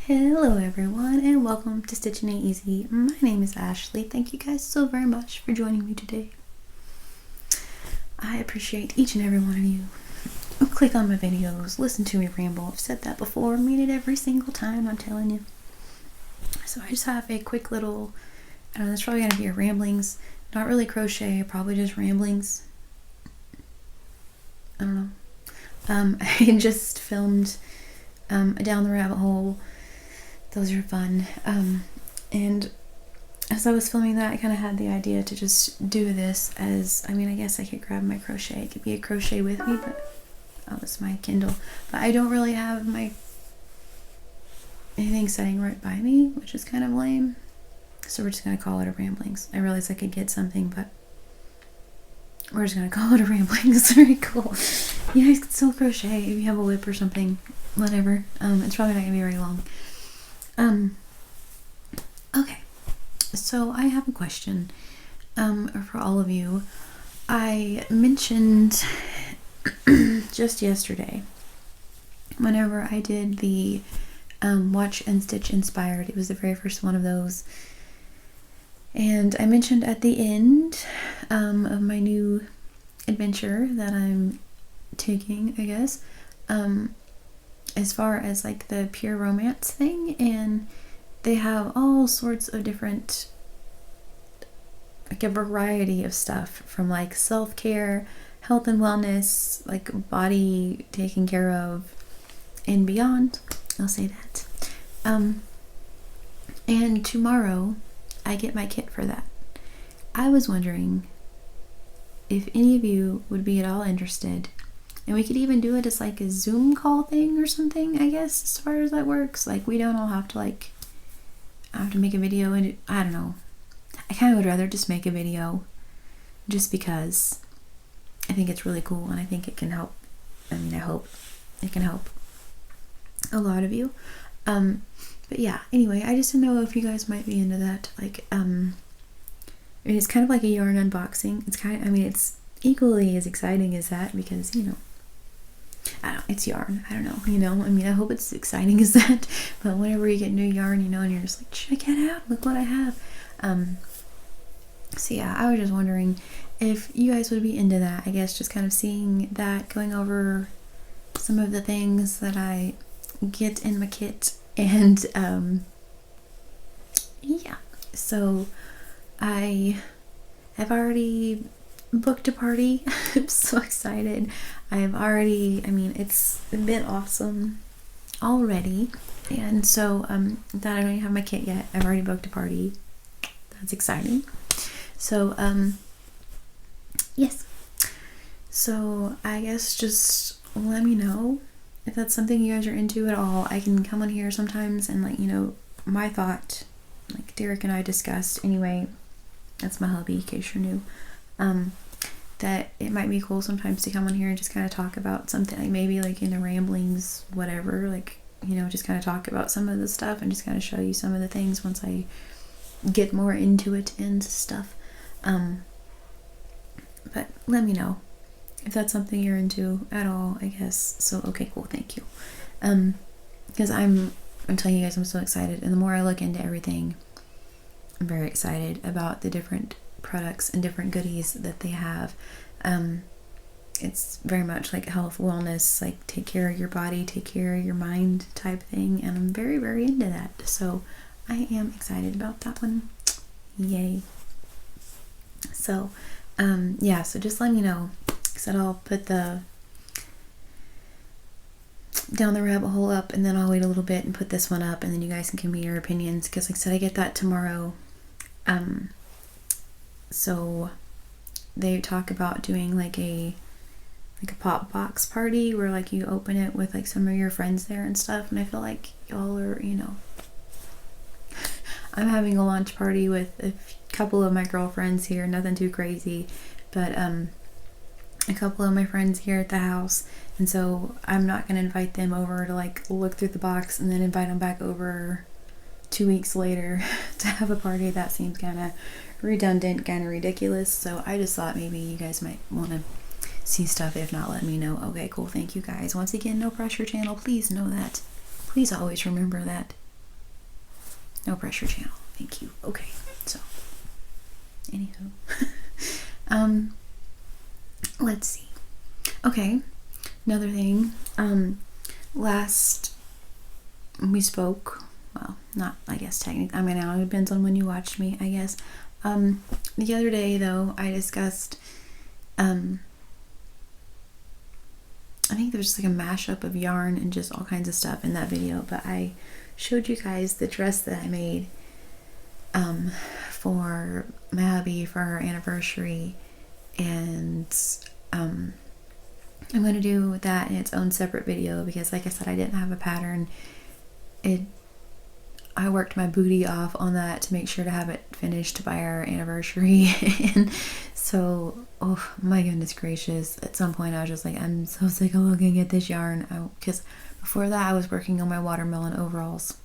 Hello everyone and welcome to Stitching Ain't Easy. My name is Ashley. Thank you guys so very much for joining me today. I appreciate each and every one of you who click on my videos, listen to me ramble. I've said that before, mean it every single time, I'm telling you. So I just have a quick little, I don't know, it's probably going to be a ramblings, not really crochet, probably just ramblings. I don't know. I just filmed Down the Rabbit Hole. Those are fun. And as I was filming that, I kind of had the idea to just do this as, I guess I could grab my crochet. It could be a crochet with me, but, oh, that's my Kindle. But I don't really have anything sitting right by me, which is kind of lame. So we're just going to call it a ramblings. I realized I could get something, but we're just going to call it a ramblings. It's very cool. You guys can still crochet if you have a whip or something, whatever. It's probably not going to be very long. Okay, so I have a question, for all of you. I mentioned just yesterday, whenever I did the, Watch and Stitch Inspired, it was the very first one of those, and I mentioned at the end, of my new adventure that I'm taking, I guess, as far as like the pure romance thing, and they have all sorts of different, like a variety of stuff from like self-care, health and wellness, like body taken care of and beyond. I'll say that. And tomorrow I get my kit for that. I was wondering if any of you would be at all interested. And we could even do it as like a Zoom call thing or something, I guess, as far as that works. Like, we don't all have to like, I have to make a video and I don't know. I kind of would rather just make a video just because I think it's really cool and I think it can help. I hope it can help a lot of you. But yeah, anyway, I just didn't know if you guys might be into that. Like, it's kind of like a yarn unboxing. It's kind of, it's equally as exciting as that because, I don't know, it's yarn. I don't know, I hope it's exciting as that, but whenever you get new yarn, and you're just like, check it out, look what I have. So yeah, I was just wondering if you guys would be into that. I guess just kind of seeing that, going over some of the things that I get in my kit, and yeah, so I have already booked a party. I'm so excited. I've already, it's been awesome already, and so that I don't even have my kit yet. I've already booked a party. That's exciting. So yes, so I guess just let me know if that's something you guys are into at all. I can come on here sometimes and let you know my thought, like Derek and I discussed. Anyway, that's my hubby, in case you're new. That it might be cool sometimes to come on here and just kind of talk about something, like maybe like in the ramblings, whatever, like, just kind of talk about some of the stuff and just kind of show you some of the things once I get more into it and stuff. But let me know if that's something you're into at all, I guess. So, okay, cool, thank you. Because I'm telling you guys, I'm so excited, and the more I look into everything, I'm very excited about the different products and different goodies that they have. It's very much like health, wellness, like take care of your body, take care of your mind type thing, and I'm very, very into that. So I am excited about that one. Yay. So yeah, so just let me know, because I'll put the Down the Rabbit Hole up, and then I'll wait a little bit and put this one up, and then you guys can give me your opinions, because like I said, I get that tomorrow. So they talk about doing like a pop box party where like you open it with like some of your friends there and stuff, and I feel like y'all are, I'm having a launch party with a couple of my girlfriends here, nothing too crazy, but a couple of my friends here at the house, and so I'm not gonna invite them over to like look through the box and then invite them back over 2 weeks later to have a party. That seems kind of redundant, kind of ridiculous. So I just thought maybe you guys might want to see stuff. If not, let me know. Okay, cool, thank you guys. Once again, no pressure channel. Please know that. Please always remember that. No pressure channel. Thank you. Okay, so anywho, let's see. Okay, another thing. Last we spoke. Well, not, I guess technically. I mean, now it depends on when you watched me, I guess. The other day though, I discussed. I think there's like a mashup of yarn and just all kinds of stuff in that video, but I showed you guys the dress that I made for Maddie for her anniversary, and I'm going to do that in its own separate video because, like I said, I didn't have a pattern. I worked my booty off on that to make sure to have it finished by our anniversary. And so, oh my goodness gracious, at some point I was just like, I'm so sick of looking at this yarn. Because before that I was working on my watermelon overalls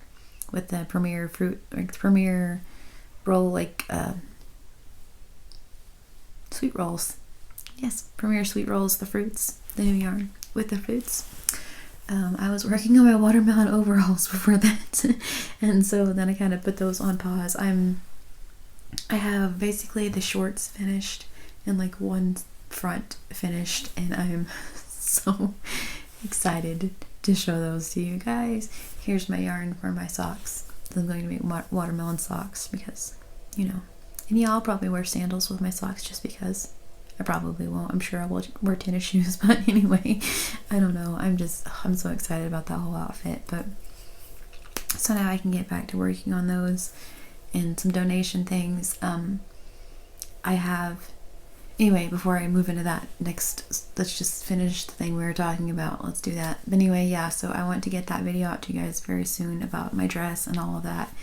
with the Premier fruit, like Premier roll, like sweet rolls. Yes, Premier sweet rolls, the fruits, the new yarn with the fruits. I was working on my watermelon overalls before that, and so then I kind of put those on pause. I have basically the shorts finished and like one front finished, and I'm so excited to show those to you guys. Here's my yarn for my socks. I'm going to make watermelon socks because, you know, and yeah, I'll probably wear sandals with my socks just because. I probably won't. I'm sure I will wear tennis shoes, but anyway, I don't know. I'm so excited about that whole outfit. But so now I can get back to working on those and some donation things. I have, anyway, before I move into that next, let's just finish the thing we were talking about. Let's do that. But anyway, yeah, so I want to get that video out to you guys very soon about my dress and all of that.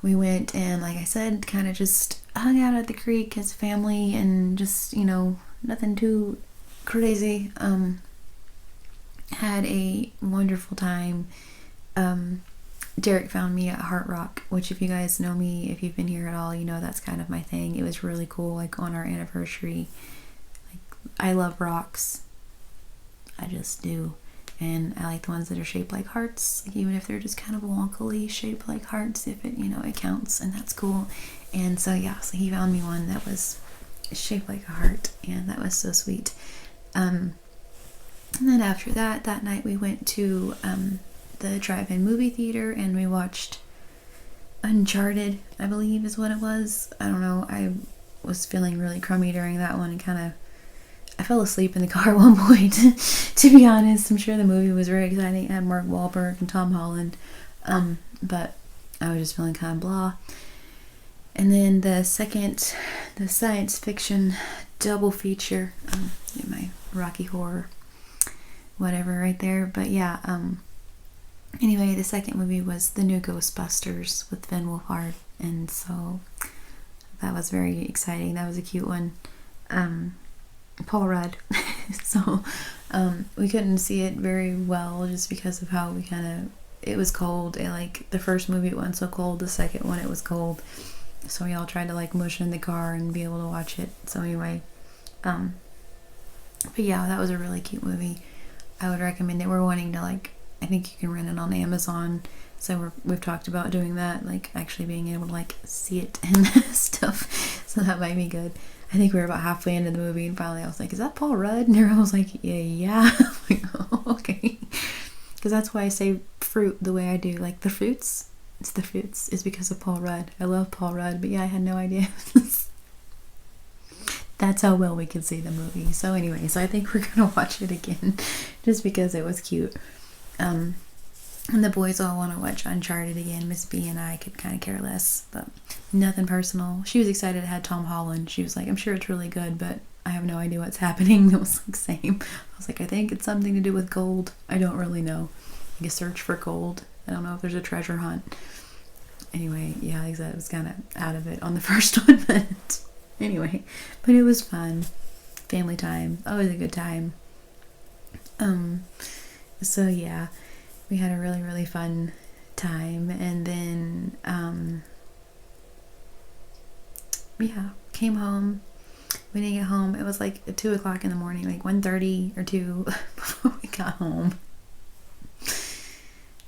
We went and, like I said, kind of just hung out at the creek as family and just, you know, nothing too crazy. Had a wonderful time. Derek found me at Heart Rock, which if you guys know me, if you've been here at all, you know that's kind of my thing. It was really cool, like on our anniversary. Like, I love rocks. I just do. And I like the ones that are shaped like hearts, like even if they're just kind of wonkily shaped like hearts, if it, you know, it counts, and that's cool. And so yeah, so he found me one that was shaped like a heart, and that was so sweet. And then after that night we went to the drive-in movie theater and we watched Uncharted, I believe is what it was. I don't know, I was feeling really crummy during that one and I fell asleep in the car at one point, to be honest. I'm sure the movie was very exciting. It had Mark Wahlberg and Tom Holland, but I was just feeling kind of blah. And then the science fiction double feature, my Rocky Horror, whatever right there. But yeah, anyway, the second movie was the new Ghostbusters with Finn Wolfhard, and so that was very exciting. That was a cute one. Paul Rudd. So we couldn't see it very well just because of how it was cold. Like the first movie it went so cold, the second one it was cold, so we all tried to like mush in the car and be able to watch it. So anyway, but yeah, that was a really cute movie. I would recommend it. We're wanting to, like, I think you can rent it on Amazon, so we've talked about doing that, like actually being able to like see it and stuff, so that might be good. I think we were about halfway into the movie and finally I was like, is that Paul Rudd? And everyone was like, yeah. I'm like, oh, okay. Because that's why I say fruit the way I do. Like the fruits, it's the fruits is because of Paul Rudd. I love Paul Rudd, but yeah, I had no idea. That's how well we could see the movie. So anyway, so I think we're going to watch it again just because it was cute. And the boys all want to watch Uncharted again. Miss B and I could kind of care less, but nothing personal. She was excited it had Tom Holland. She was like, I'm sure it's really good, but I have no idea what's happening. It was like, same. I was like, I think it's something to do with gold. I don't really know. Like a search for gold. I don't know if there's a treasure hunt. Anyway, yeah, like I said, it was kind of out of it on the first one, but anyway. But it was fun. Family time. Always a good time. So yeah. We had a really, really fun time, and then, yeah, came home. We didn't get home. It was like 2 o'clock in the morning, like 1:30 or 2 before we got home.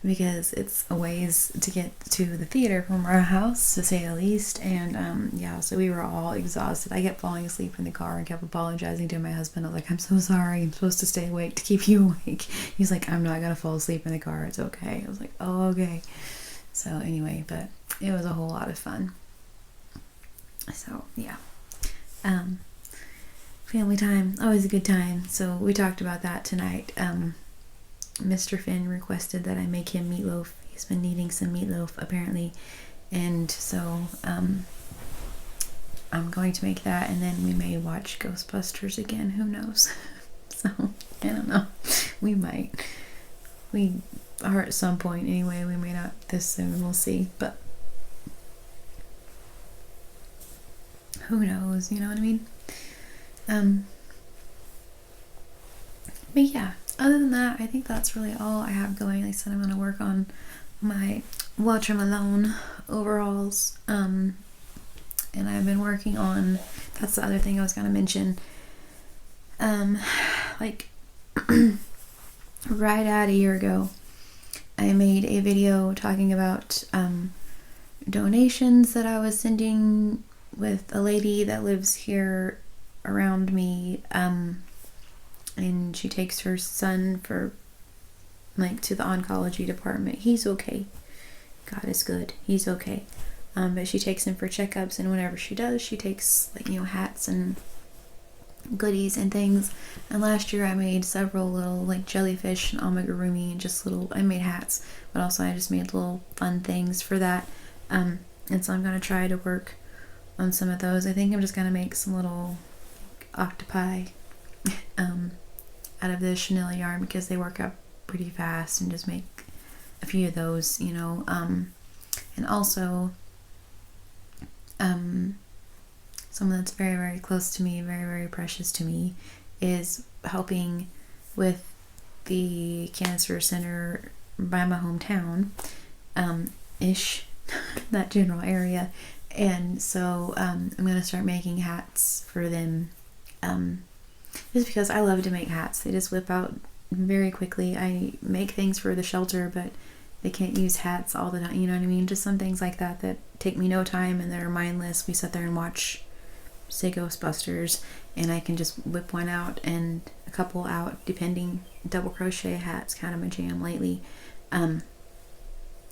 because it's a ways to get to the theater from our house, to say the least. And yeah, so we were all exhausted. I kept falling asleep in the car and kept apologizing to my husband. I was like, I'm so sorry, I'm supposed to stay awake to keep you awake. He's like, I'm not gonna fall asleep in the car, it's okay. I was like, oh, okay. So anyway, but it was a whole lot of fun. So yeah, family time, always a good time. So we talked about that tonight. Mr. Finn requested that I make him meatloaf. He's been needing some meatloaf apparently, and so I'm going to make that, and then we may watch Ghostbusters again, who knows. So I don't know, we might, we are at some point anyway. We may not this soon, we'll see, but who knows, you know what I mean. But yeah, other than that, I think that's really all I have going. Like I said, I'm going to work on my Watch 'em Alone overalls. And I've been working on, that's the other thing I was going to mention. Like, right at a year ago, I made a video talking about donations that I was sending with a lady that lives here around me. And she takes her son for, like, to the oncology department. He's okay. God is good. He's okay. But she takes him for checkups, and whenever she does, she takes, like, you know, hats and goodies and things. And last year I made several little, like, jellyfish and amigurumi, and just little, I made hats, but also I just made little fun things for that. And so I'm going to try to work on some of those. I think I'm just going to make some little, like, octopi out of the chenille yarn, because they work up pretty fast, and just make a few of those, you know. And also someone that's very, very close to me, very, very precious to me, is helping with the cancer center by my hometown, ish, that general area. And so I'm going to start making hats for them, just because I love to make hats. They just whip out very quickly. I make things for the shelter, but they can't use hats all the time, you know what I mean? Just some things like that that take me no time, and they're mindless. We sit there and watch, say, Ghostbusters, and I can just whip one out and a couple out, depending. Double crochet hats, kind of my jam lately.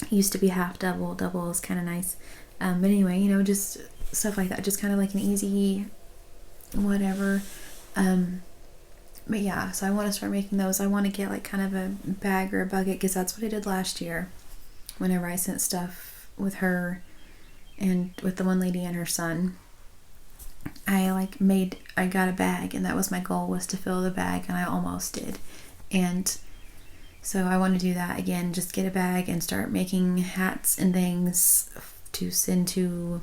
Used to be half double. Double is kind of nice. But anyway, you know, just stuff like that. Just kind of like an easy whatever. But yeah, so I want to start making those. I want to get, like, kind of a bag or a bucket, because that's what I did last year whenever I sent stuff with her and with the one lady and her son. I got a bag, and that was my goal, was to fill the bag, and I almost did. And so I want to do that again, just get a bag and start making hats and things to send to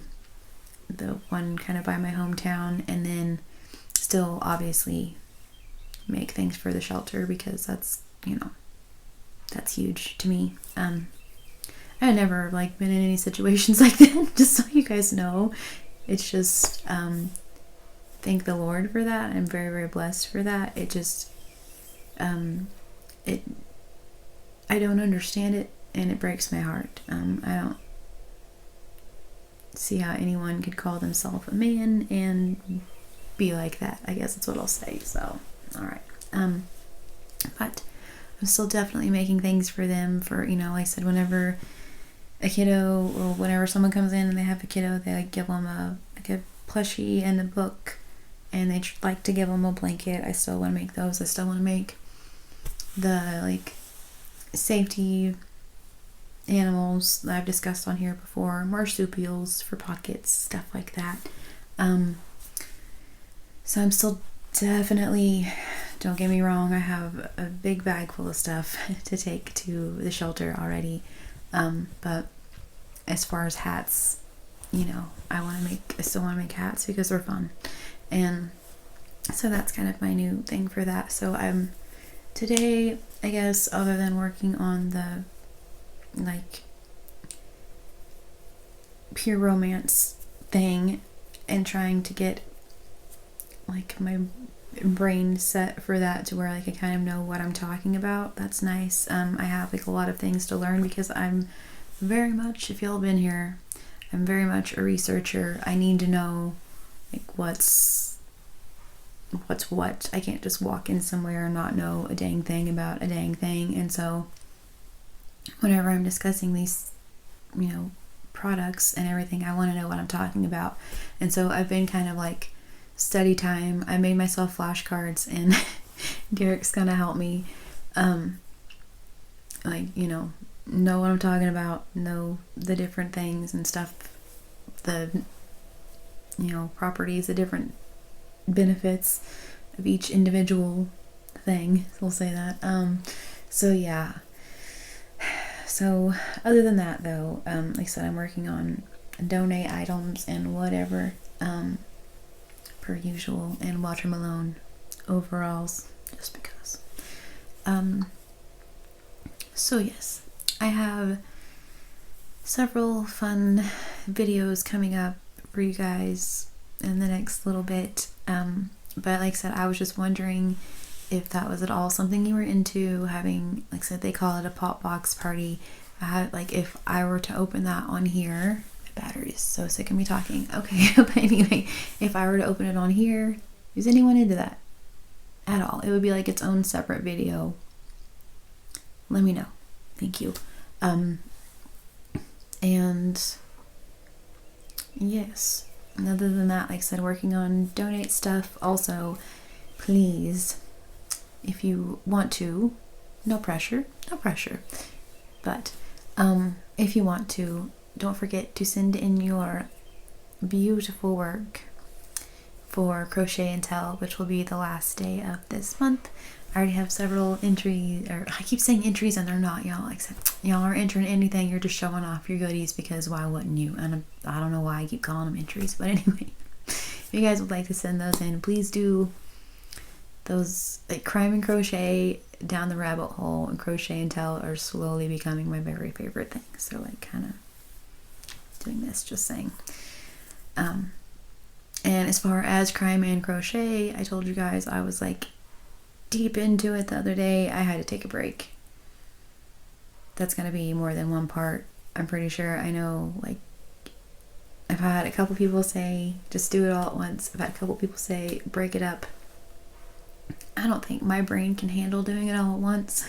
the one kind of by my hometown, and then still obviously make things for the shelter, because that's, you know, that's huge to me. I've never, like, been in any situations like that, just so you guys know. It's just, thank the Lord for that. I'm very, very blessed for that. It just, I don't understand it, and it breaks my heart. I don't see how anyone could call themselves a man and be like that. I guess that's what I'll say. So, all right. But I'm still definitely making things for them, for, you know, like I said, whenever a kiddo, or whenever someone comes in and they have a kiddo, they, like, give them a plushie and a book, and they like to give them a blanket. I still want to make those. I still want to make the, like, safety animals that I've discussed on here before, marsupials for pockets, stuff like that. So I'm still definitely, don't get me wrong, I have a big bag full of stuff to take to the shelter already. But as far as hats, you know, I still want to make hats because they're fun. And so that's kind of my new thing for that. So I'm today, I guess, other than working on the, like, pure romance thing and trying to get, like, my brain set for that to where like I kind of know what I'm talking about. That's nice. I have like a lot of things to learn because I'm very much, if y'all have been here, I'm very much a researcher. I need to know like what's what. I can't just walk in somewhere and not know a dang thing about a dang thing. And so whenever I'm discussing these, you know, products and everything, I want to know what I'm talking about. And so I've been kind of like study time. I made myself flashcards, and Derek's gonna help me like, you know what I'm talking about, know the different things and stuff, the, you know, properties, the different benefits of each individual thing. So we'll say that. So yeah. So other than that though, like I said, I'm working on donate items and whatever, per usual, and watermelon overalls, just because. So yes, I have several fun videos coming up for you guys in the next little bit. But like I said, I was just wondering if that was at all something you were into, having, like I said, they call it a pop box party. Like if I were to open that on here, my battery is so sick of me talking. Okay, but anyway, if I were to open it on here, is anyone into that at all? It would be like its own separate video. Let me know. Thank you. And yes, and other than that, like I said, working on donate stuff. Also, please, if you want to, no pressure, but if you want to, don't forget to send in your beautiful work for Crochet and Tell, which will be the last day of this month. I already have several entries, or I keep saying entries and they're not, y'all. Like I said, y'all aren't entering anything, you're just showing off your goodies, because why wouldn't you? And I don't know why I keep calling them entries, but anyway, if you guys would like to send those in, please do. Those, like crime and crochet, down the rabbit hole, and Crochet and Tell are slowly becoming my very favorite thing. So like kind of doing this, just saying. And as far as crime and crochet, I told you guys I was like deep into it the other day. I had to take a break. That's gonna be more than one part, I'm pretty sure. I know, like, I've had a couple people say just do it all at once. I've had a couple people say break it up. I don't think my brain can handle doing it all at once.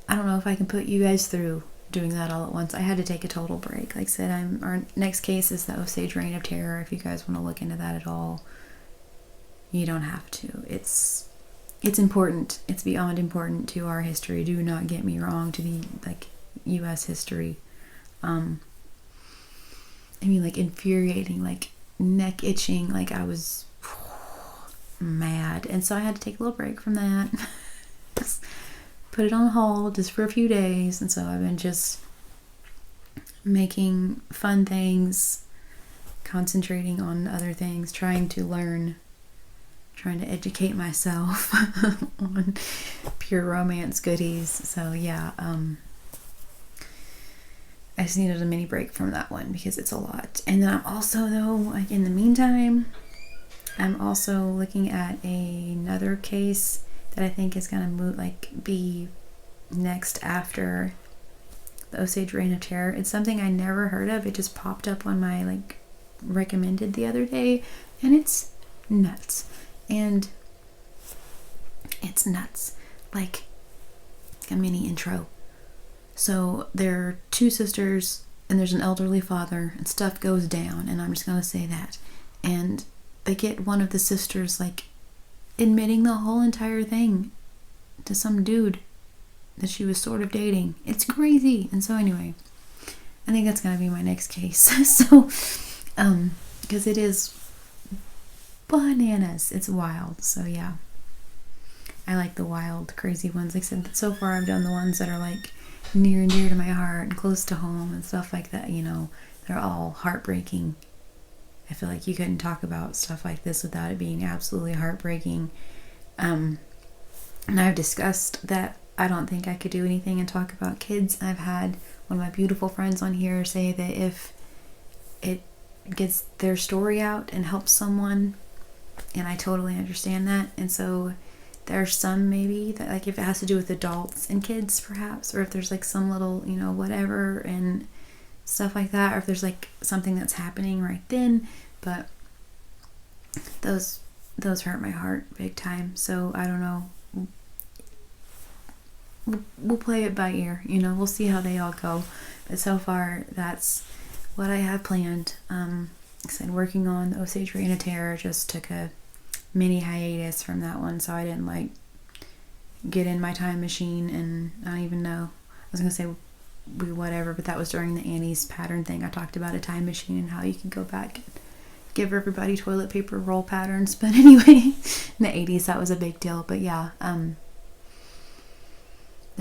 I don't know if I can put you guys through doing that all at once. I had to take a total break. Like I said, our next case is the Osage Reign of Terror. If you guys want to look into that at all, you don't have to. It's important. It's beyond important to our history. Do not get me wrong, to the like U.S. history. I mean, like infuriating, like neck itching, like I was mad, and so I had to take a little break from that. Just put it on hold just for a few days, and so I've been just making fun things, concentrating on other things, trying to learn, trying to educate myself on pure romance goodies. So yeah, I just needed a mini break from that one because it's a lot. And then I'm also, though, like in the meantime, I'm also looking at another case that I think is gonna be next after the Osage Reign of Terror. It's something I never heard of. It just popped up on my like recommended the other day, and it's nuts. And it's nuts. Like a mini intro. So there are two sisters, and there's an elderly father, and stuff goes down, and I'm just gonna say that. And they get one of the sisters like admitting the whole entire thing to some dude that she was sort of dating. It's crazy. And so anyway, I think that's gonna be my next case. So because it is bananas. It's wild. So yeah, I like the wild, crazy ones. Like I said, so far I've done the ones that are like near and dear to my heart and close to home and stuff like that. You know, they're all heartbreaking. I feel like you couldn't talk about stuff like this without it being absolutely heartbreaking. And I've discussed that I don't think I could do anything and talk about kids. I've had one of my beautiful friends on here say that if it gets their story out and helps someone, And I totally understand that. And so there's some maybe that, like, if it has to do with adults and kids perhaps, or if there's like some little, you know, whatever and stuff like that, or if there's like something that's happening right then, but those hurt my heart big time. So I don't know, we'll play it by ear, you know, we'll see how they all go. But so far that's what I have planned. Like I said, working on the Osage Reign of Terror, just took a mini hiatus from that one, so I didn't like get in my time machine, and I don't even know, I was gonna say whatever, but that was during the Annie's pattern thing. I talked about a time machine and how you could go back and give everybody toilet paper roll patterns. But anyway, in the 80s that was a big deal. But yeah, the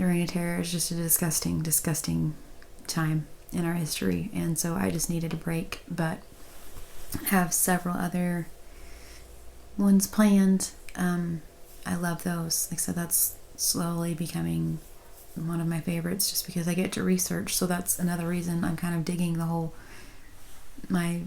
Reign of Terror is just a disgusting time in our history, and so I just needed a break, but have several other ones planned. I love those. Like I said, that's slowly becoming one of my favorites just because I get to research. So that's another reason I'm kind of digging the whole my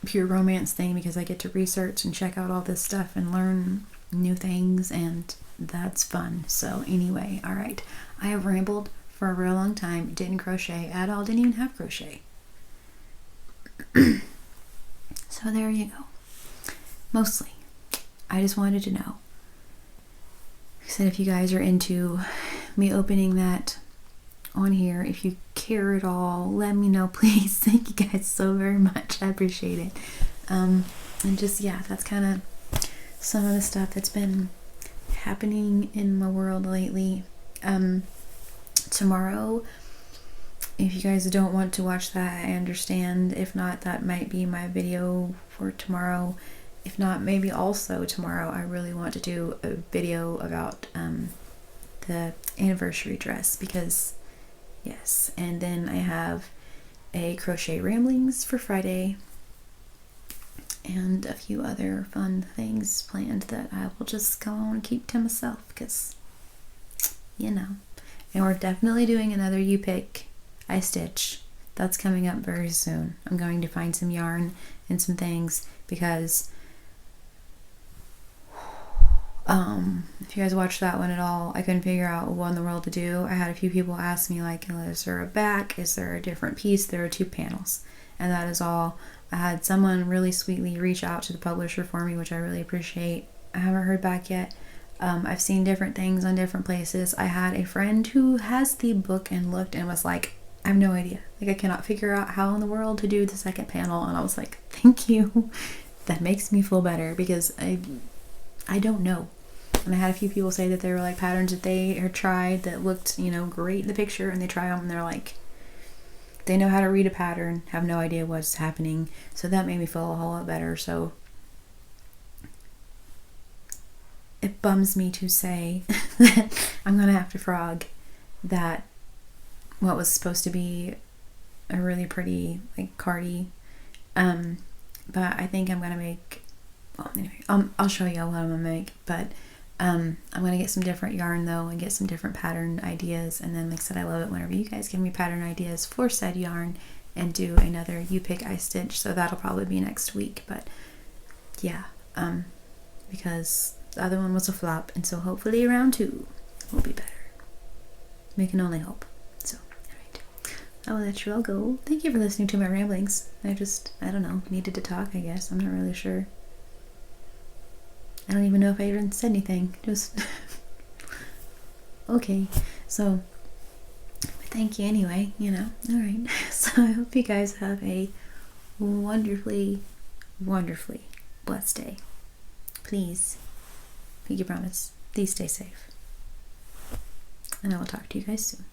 pure romance thing, because I get to research and check out all this stuff and learn new things, and that's fun. So anyway, all right, I have rambled for a real long time. Didn't crochet at all, didn't even have crochet. So there you go. Mostly I just wanted to know. I said, if you guys are into me opening that on here, if you care at all, let me know, please. Thank you guys so very much. I appreciate it. And just, yeah, that's kind of some of the stuff that's been happening in my world lately. Tomorrow, if you guys don't want to watch that, I understand. If not, that might be my video for tomorrow. If not, maybe also tomorrow I really want to do a video about the anniversary dress, because yes. And then I have a crochet ramblings for Friday and a few other fun things planned that I will just go on and keep to myself, because you know. And we're definitely doing another You Pick, I Stitch. That's coming up very soon. I'm going to find some yarn and some things, because if you guys watched that one at all, I couldn't figure out what in the world to do. I had a few people ask me, like, is there a back? Is there a different piece? There are 2 panels, and that is all. I had someone really sweetly reach out to the publisher for me, which I really appreciate. I haven't heard back yet. I've seen different things on different places. I had a friend who has the book and looked and was like, I have no idea. Like, I cannot figure out how in the world to do the second panel. And I was like, thank you. That makes me feel better, because I don't know. And I had a few people say that they were like patterns that they had tried that looked, you know, great in the picture, and they try them and they're like, they know how to read a pattern, have no idea what's happening. So that made me feel a whole lot better. So it bums me to say that I'm gonna have to frog that what was supposed to be a really pretty, like, cardi. But I think I'm gonna make, well, anyway, I'll show you what I'm gonna make. But I'm gonna get some different yarn though, and get some different pattern ideas. And then, like I said, I love it whenever you guys give me pattern ideas for said yarn, and do another You Pick, I Stitch. So that'll probably be next week. But yeah, because the other one was a flop, and so hopefully round 2 will be better. We can only hope. So, alright, I will let you all go. Thank you for listening to my ramblings. I don't know, needed to talk, I guess. I'm not really sure. I don't even know if I even said anything. Just okay. So thank you anyway, you know. Alright. So I hope you guys have a wonderfully blessed day. Please, pinky promise, please stay safe. And I will talk to you guys soon.